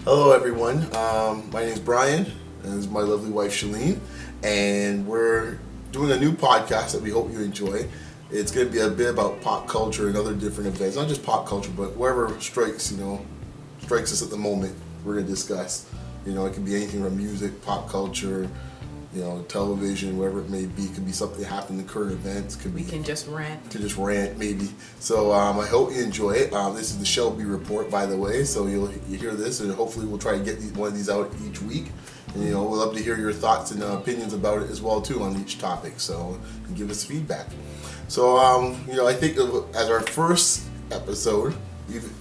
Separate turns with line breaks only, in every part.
Hello, everyone. My name is Brian, and this is my lovely wife, Shalene, and we're doing a new podcast that we hope you enjoy. It's going to be a bit about pop culture and other different events, not just pop culture, but wherever strikes us at the moment, we're going to discuss. It can be anything from music, pop culture, television, wherever it may be. It could be something that happened in current events.
We can just rant.
Maybe. So I hope you enjoy it. This is the ShellBee report, by the way. So you hear this, and hopefully we'll try to get one of these out each week. And we'd love to hear your thoughts and opinions about it as well too on each topic. So and give us feedback. So I think as our first episode,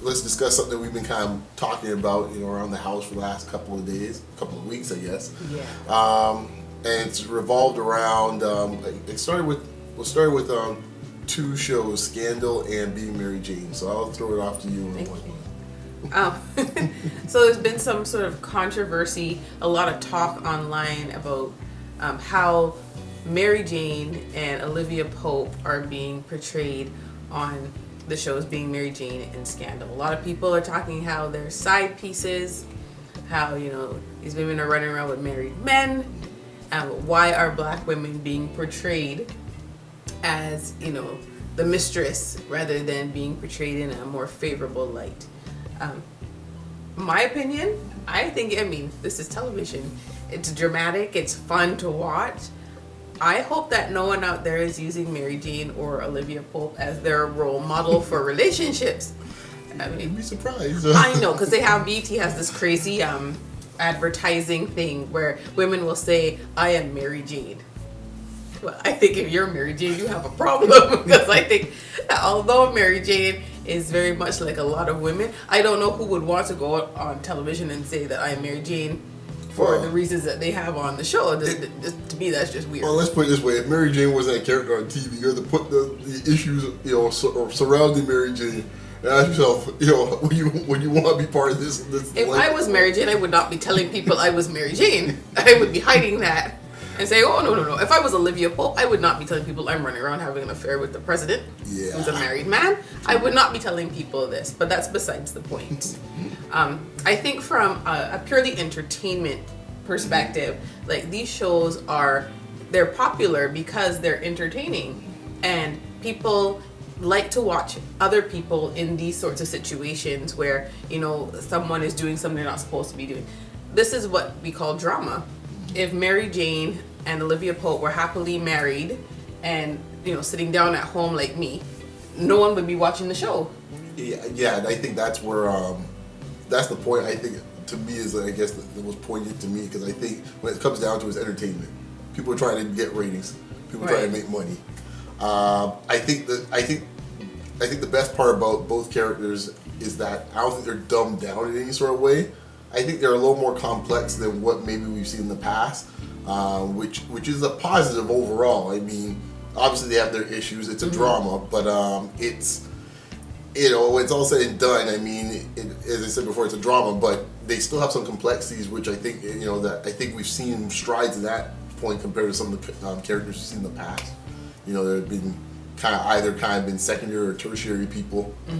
let's discuss something we've been kind of talking about, around the house for the last couple of weeks, I guess.
Yeah.
And it's revolved around. We'll start with two shows, Scandal and Being Mary Jane. So I'll throw it off to you.
Thank you. So there's been some sort of controversy, a lot of talk online about how Mary Jane and Olivia Pope are being portrayed on the shows Being Mary Jane and Scandal. A lot of people are talking how they're side pieces, how these women are running around with married men. Why are black women being portrayed as, the mistress rather than being portrayed in a more favorable light? My opinion, this is television. It's dramatic, it's fun to watch. I hope that no one out there is using Mary Jane or Olivia Pope as their role model for relationships.
You'd be surprised.
I know, because BET has this crazy advertising thing where women will say, I am Mary Jane. Well, I think if you're Mary Jane, you have a problem, because I think that although Mary Jane is very much like a lot of women, I don't know who would want to go on television and say that I am Mary Jane for the reasons that they have on the show. To me, that's just weird.
Well, let's put it this way: if Mary Jane wasn't a character on TV, you have to put the issues surrounding Mary Jane. And ask yourself, would you want to be part of this?
If I was Mary Jane, I would not be telling people I was Mary Jane. I would be hiding that and say, oh, no. If I was Olivia Pope, I would not be telling people I'm running around having an affair with the president, who's a married man. I would not be telling people this, but that's besides the point. I think from a purely entertainment perspective, like these shows they're popular because they're entertaining, and people like to watch other people in these sorts of situations where someone is doing something they're not supposed to be doing. This is what we call drama. If Mary Jane and Olivia Pope were happily married and sitting down at home like me, no one would be watching the show.
Yeah, and I think that's where that's the point. I think to me is I guess that was pointed to me, because I think when it comes down to is entertainment, people are trying to get ratings, people are trying to make money. I think the best part about both characters is that I don't think they're dumbed down in any sort of way. I think they're a little more complex than what maybe we've seen in the past, which is a positive overall. I mean, obviously they have their issues. It's a drama, but it's when it's all said and done, I mean, as I said before, it's a drama, but they still have some complexities, which I think that I think we've seen strides in that point compared to some of the characters we've seen in the past. There have been either been secondary or tertiary people. The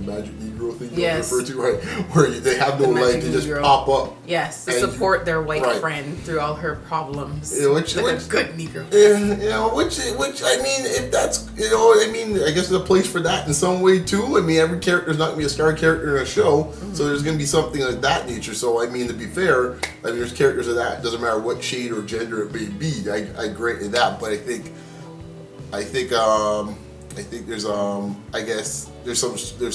magic Negro thing you refer to, right? Where they have no life, they just pop up.
Yes, to support their white friend through all her problems.
Which
a good Negro.
Which I mean, if that's I guess there's a place for that in some way too. I mean, every character is not gonna be a star character in a show, so there's gonna be something like that nature. So I mean, to be fair, there's characters of that. It doesn't matter what shade or gender it may be. I grant you that, but I think there's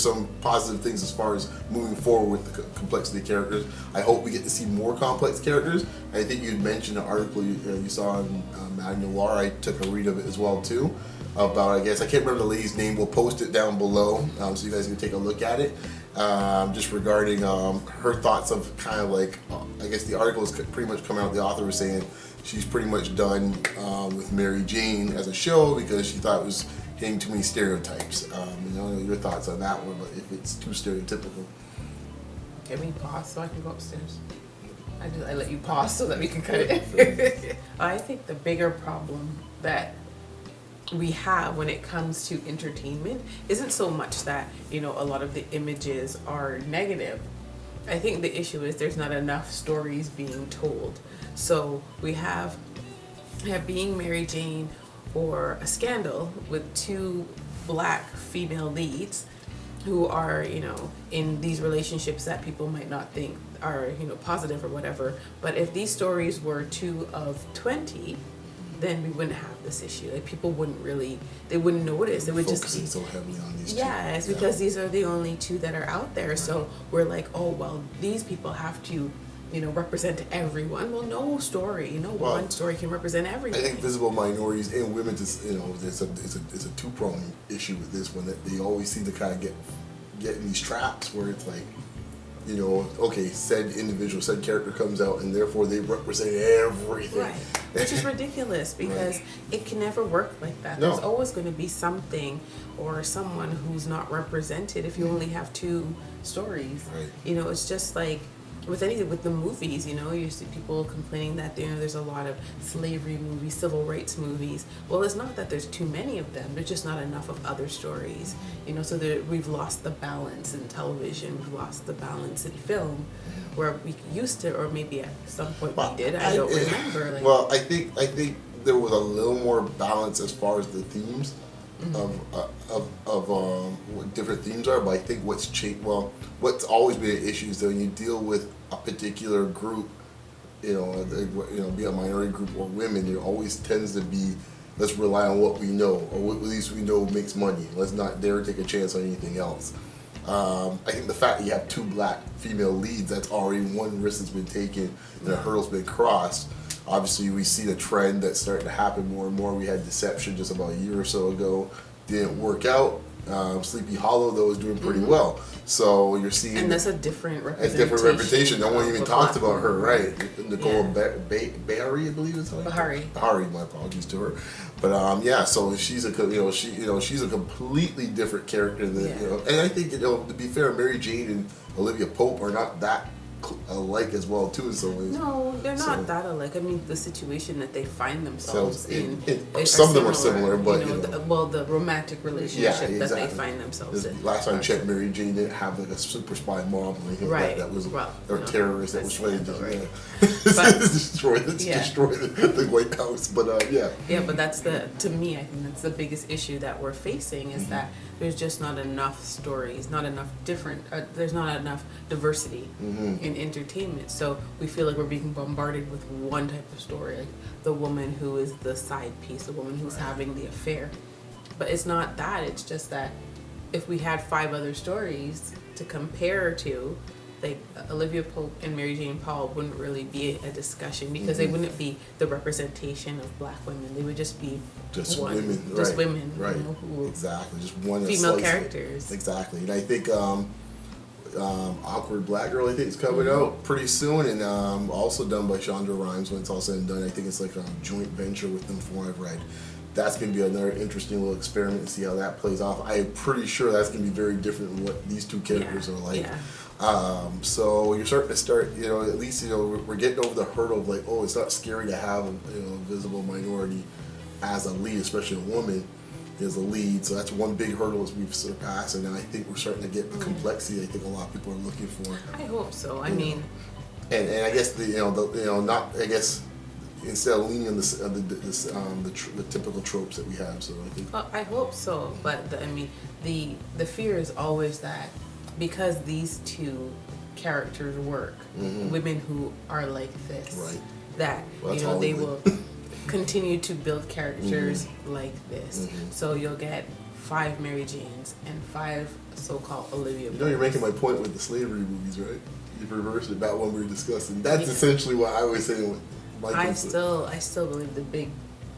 some positive things as far as moving forward with the complexity of characters. I hope we get to see more complex characters. I think you'd mentioned an article you saw in Madame Noir. I took a read of it as well too, about I can't remember the lady's name. We'll post it down below so you guys can take a look at it. Just regarding her thoughts of I guess the article is pretty much coming out. The author was saying she's pretty much done with Mary Jane as a show because she thought it was hitting too many stereotypes. Your thoughts on that one, but if it's too stereotypical.
Can we pause so I can go upstairs? I let you pause so that we can cut it. I think the bigger problem that we have when it comes to entertainment isn't so much that, a lot of the images are negative. I think the issue is there's not enough stories being told. So we have Being Mary Jane or A Scandal with two black female leads who are, in these relationships that people might not think are, positive or whatever. But if these stories were 2 of 20, then we wouldn't have this issue. Like, people they wouldn't notice. It would just be
so heavily on these
yeah, it's because these are the only 2 that are out there. Right. So we're like, oh, well, these people have to, represent everyone. Well, no story, one story can represent everything.
I think visible minorities and women, it's a two-pronged issue with this one, that they always seem to kind of get in these traps where it's like, okay, said character comes out and therefore they represent everything.
Right. Which is ridiculous because
right.
It can never work like that.
No.
There's always going to be something or someone who's not represented if you only have 2 stories.
Right.
It's just like with the movies, you see people complaining that there's a lot of slavery movies, civil rights movies. Well, it's not that there's too many of them. There's just not enough of other stories. So that we've lost the balance in television. We've lost the balance in film, where we used to, or maybe at some point we did. I don't remember.
I think there was a little more balance as far as the themes. Of what different themes are, but I think what's changed. Well, what's always been an issue is that when you deal with a particular group, be a minority group or women, there always tends to be, let's rely on what we know, or what at least we know makes money. Let's not dare take a chance on anything else. I think the fact that you have 2 black female leads, that's already one risk that's been taken and a hurdle's been crossed. Obviously, we see the trend that's starting to happen more and more. We had Deception just about a year or so ago. Didn't work out. Sleepy Hollow, though, is doing pretty well. So you're seeing...
And that's a different representation.
No one even talks about her, right? Nicole Bahari, I believe it's her. Bahari, my apologies to her. But so she's she's a completely different character than and I think to be fair, Mary Jane and Olivia Pope are not that alike as well too in some ways.
No, they're not that alike. I mean, the situation that they find themselves in
some of them are similar, but
the romantic relationship that they find themselves in.
Last time I checked, Mary Jane didn't have like a super spy mom or anything like that was a terrorist that was trying to destroy the White House. But
but that's to me, I think that's the biggest issue that we're facing is that there's just not enough stories, not enough there's not enough diversity in entertainment. So we feel like we're being bombarded with one type of story, like the woman who is the side piece, the woman who's having the affair. But it's not that, it's just that if we had 5 other stories to compare to, like Olivia Pope and Mary Jane Paul wouldn't really be a discussion because they wouldn't be the representation of black women. They would just be women,
right?
Who
exactly, just one
female characters.
Exactly, and I think Awkward Black Girl, I think, is coming out pretty soon, and also done by Shonda Rhimes. When it's all said and done, I think it's like a joint venture with them, from what I've read. That's going to be another interesting little experiment and see how that plays off. I'm pretty sure that's going to be very different than what these 2 characters are like. So you're starting to at least, we're getting over the hurdle of like, oh, it's not scary to have a visible minority as a lead, especially a woman as a lead. So that's one big hurdle as we've surpassed, and I think we're starting to get the complexity I think a lot of people are looking for.
I hope so. I mean,
and I guess instead of leaning on the typical tropes that we have. So I think.
Well, I hope so, but the fear is always that because these 2 characters work, women who are like this, that they will continue to build characters like this. So you'll get 5 Mary Janes and 5 so-called Olivia.
You're making my point with the slavery movies, right? You've reversed it about when we were discussing. That's essentially what I was saying with my
I still believe the big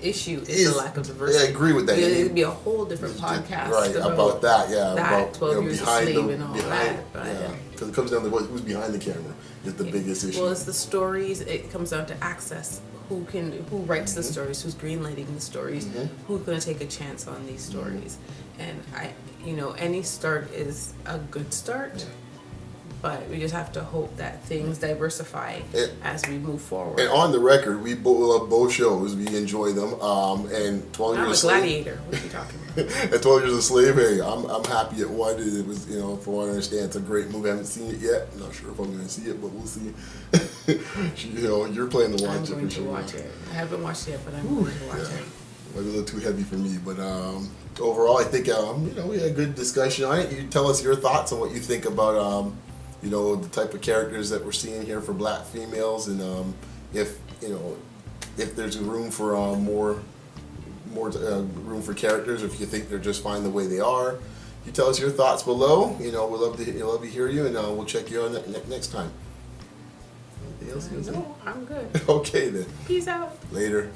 issue is the lack of diversity.
Yeah, I agree with that.
It would be a whole different podcast
about that. Yeah,
about 12 years a slave and all that.
Because it comes down to who's behind the camera is the biggest issue.
Well, it's the stories. It comes down to access. Who writes the stories? Who's greenlighting the stories? Who's going to take a chance on these stories? And any start is a good start. But we just have to hope that things diversify as we move forward.
And on the record, we love both shows. We enjoy them. And 12
I'm
Years
a
a Slave.
gladiator. What are you talking about?
And 12 Years a Slave, hey, I'm happy it won. It was, you know, from what I understand, it's a great movie. I haven't seen it yet. I'm not sure if I'm going to see it, but we'll see. You know, you're planning to watch
I'm
it
going
for
to
sure.
watch it. I haven't watched it yet, but I'm going to watch it.
Might be a little too heavy for me, but overall, I think you know, we had a good discussion on it. You tell us your thoughts on what you think about you know, the type of characters that we're seeing here for black females, and if you know, if there's room for more room for characters, or if you think they're just fine the way they are. You tell us your thoughts below. You know, we'd love to hear you, and we'll check you on next time. Anything else you want to say?
No, I'm good.
Okay then.
Peace out.
Later.